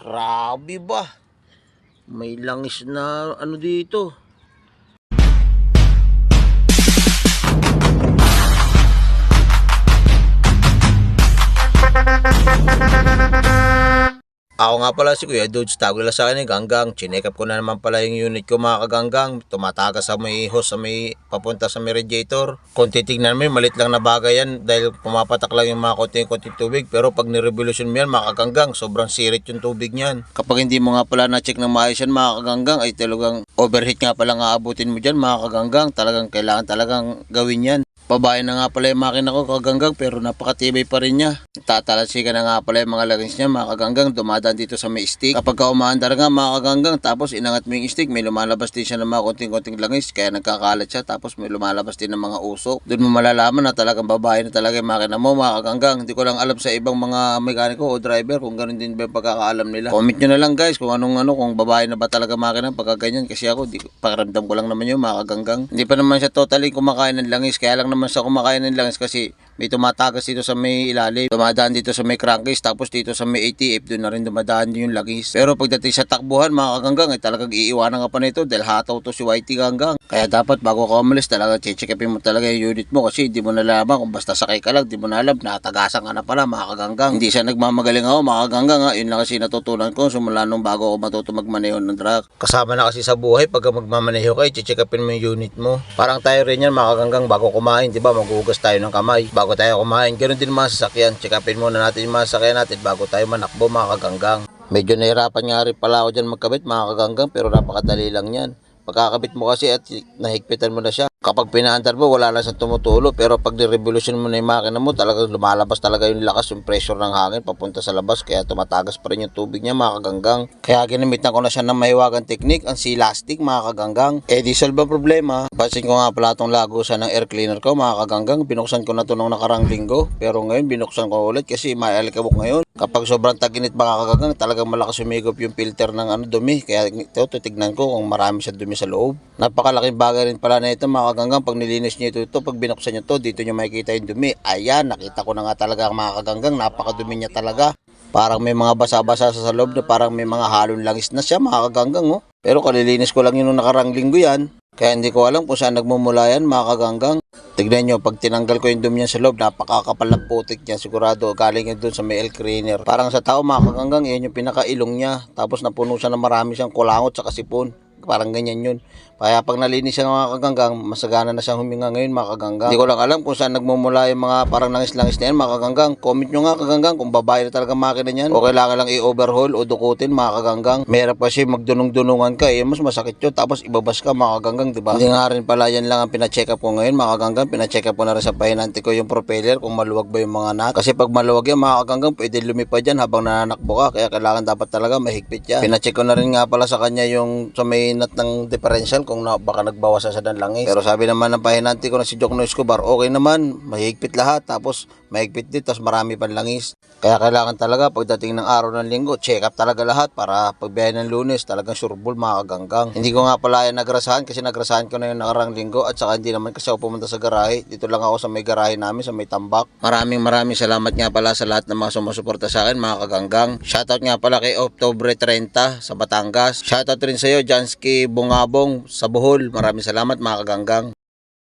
Grabe ba? May langis na ano dito. Ako nga pala si Kuya Dudes, tago nila sa akin ganggang. Chinek up ko na naman pala yung unit ko mga kaganggang. Tumatagas sa may hose sa may papunta sa may radiator. Kung titignan mo, malit lang na bagay yan dahil pumapatak lang yung mga konting tubig. Pero pag nirevolusyon mo yan mga kaganggang, sobrang sirit yung tubig niyan. Kapag hindi mo nga pala na-check ng maayos yan mga kaganggang, ay talagang overheat nga pala nga abutin mo dyan mga kaganggang. Talagang kailangan talagang gawin yan. Pabayan na nga pala yung makina ko kaganggang pero napakatibay pa rin niya. Tatalasikan na nga pala yung mga langis niya mga kaganggang, dumadaan dito sa may stick. Kapag umaandar nga mga kaganggang tapos inangat mo yung stick, may lumalabas din siya ng mga konting langis kaya nagkakalat siya, tapos may lumalabas din ng mga usok. Doon mo malalaman na talagang babae na talaga yung makina mo mga kaganggang. Hindi ko lang alam sa ibang mga mekaniko o driver kung ganoon din ba yung pagkakaalam nila. Comment nyo na lang guys kung kung babae na ba talaga makina pagka ganyan, kasi ako pakiramdam ko lang naman yung mga kaganggang. Hindi pa naman siya totally kumakain ng langis, kaya lang naman sa kumakain ng langis kasi may tumatagas dito sa may ilalim, dumadaan dito sa may crankcase, tapos dito sa may ATF doon na rin dumadaan yung langis. Pero pagdating sa takbuhan mga kaganggang ay talagang iiwanan ka pa nito dahil hataw to si YT ganggang. Kaya dapat bago ka umalis talaga check-upin mo talaga yung unit mo, kasi hindi mo nalaman kung basta sakay ka lang, di mo na alam natagasan ka na pala mga kaganggang. Hindi siya nagmamagaling ako mga kaganggang ha. Yun lang kasi natutunan ko simula nung bago ako matuto magmaneho ng truck. Kasama na kasi sa buhay pag magmamaneho ka, check-upin mo yung unit mo. Parang tayo rin yan mga kaganggang, bago kumain, di ba, maghugas tayo ng kamay bago tayo kumain. Ganoon din mga sasakyan, check-upin muna natin yung mga sasakyan natin bago tayo manakbo mga kaganggang. Medyo nahirapan nga rin pala ako dyan magkabit mga kaganggang, pero napakadali lang yan. Pagkakabit mo kasi at nahigpitan mo na siya, kapag pinaandar mo wala lang siyang tumutulo, pero pag nirevolusyon mo na yung makina mo talagang lumalabas talaga yung lakas, yung pressure ng hangin papunta sa labas, kaya tumatagas pa rin yung tubig niya mga kaganggang. Kaya ginamitan ko na siya ng mahiwagang technique, ang Sealastic mga kaganggang. Di solve ang problema. Pansin ko nga pala itong lagusan ng air cleaner ko mga kaganggang, binuksan ko na ito nung nakarang linggo, pero ngayon binuksan ko ulit kasi may alikabok ngayon. Kapag sobrang tag-init mga kaganggang, talagang malakas humigop yung filter ng dumi, kaya ito titignan ko kung marami siya dumi sa loob. Napakalaking bagay rin pala na ito mga kaganggang, pag nilinis nyo ito pag binuksan nyo ito, dito nyo makikita yung dumi. Ayan, nakita ko na nga talaga mga kaganggang, napakadumi niya talaga. Parang may mga basa-basa sa loob na parang may mga halong langis na siya mga kaganggang oh. Pero kalilinis ko lang yun nung nakarang linggo yan, kaya hindi ko alam kung saan nagmumula yan mga kaganggang. Tignan nyo, pag tinanggal ko yung dumi niya sa loob, napakakapal ng putik niya, sigurado galing yun dun sa may air cleaner. Parang sa tao mga kaganggang, yan yung pinakailong niya, tapos napuno siya ng marami siyang kulangot sa kasipon. Parang ganyan yun. Kaya pag nalinis siya mga kaganggang, masagana na siyang huminga ngayon mga kaganggang. Hindi ko lang alam kung saan nagmumula yung mga parang langis-langis na yan mga kaganggang. Comment nyo nga kaganggang kung babae na talaga makina niyan o kailangan lang i-overhaul o dukutin mga kaganggang. Merap kasi magdunong-dunungan ka, mas masakit yun, tapos ibabas ka mga kaganggang, diba? Hindi nga rin pala yan lang ang pina-check up ko ngayon mga kaganggang. Pina-check up ko na rin sa pahinante ko yung propeller kung maluwag ba yung mga nut. Kasi pag maluwag yan mga kaganggang, pwede lumipad yan habang nananakbo ka, kaya kailangan dapat talaga mahigpit yan. Pina-check ko na rin nga pala sa kanya yung sa may nut ng differential kung baka nagbawas sa ng langis. Pero sabi naman ng pahinante ko na si Jokno Escobar, okay naman, mahigpit lahat, tapos mahigpit din, tapos marami pang langis. Kaya kailangan talaga pagdating ng araw ng linggo, check up talaga lahat para pagbiyahe ng Lunes talagang sureball mga kaganggang. Hindi ko nga pala yan nagrasahan kasi nagrasahan ko na yung nakarang linggo, at saka hindi naman kasi ako pumunta sa garahe. Dito lang ako sa may garahe namin sa may tambak. Maraming salamat nga pala sa lahat ng mga sumusuporta sa akin mga kaganggang. Shoutout nga pala kay October 30 sa Batangas. Shoutout rin sa iyo Jansky Bungabong sa Bohol. Maraming salamat mga kaganggang.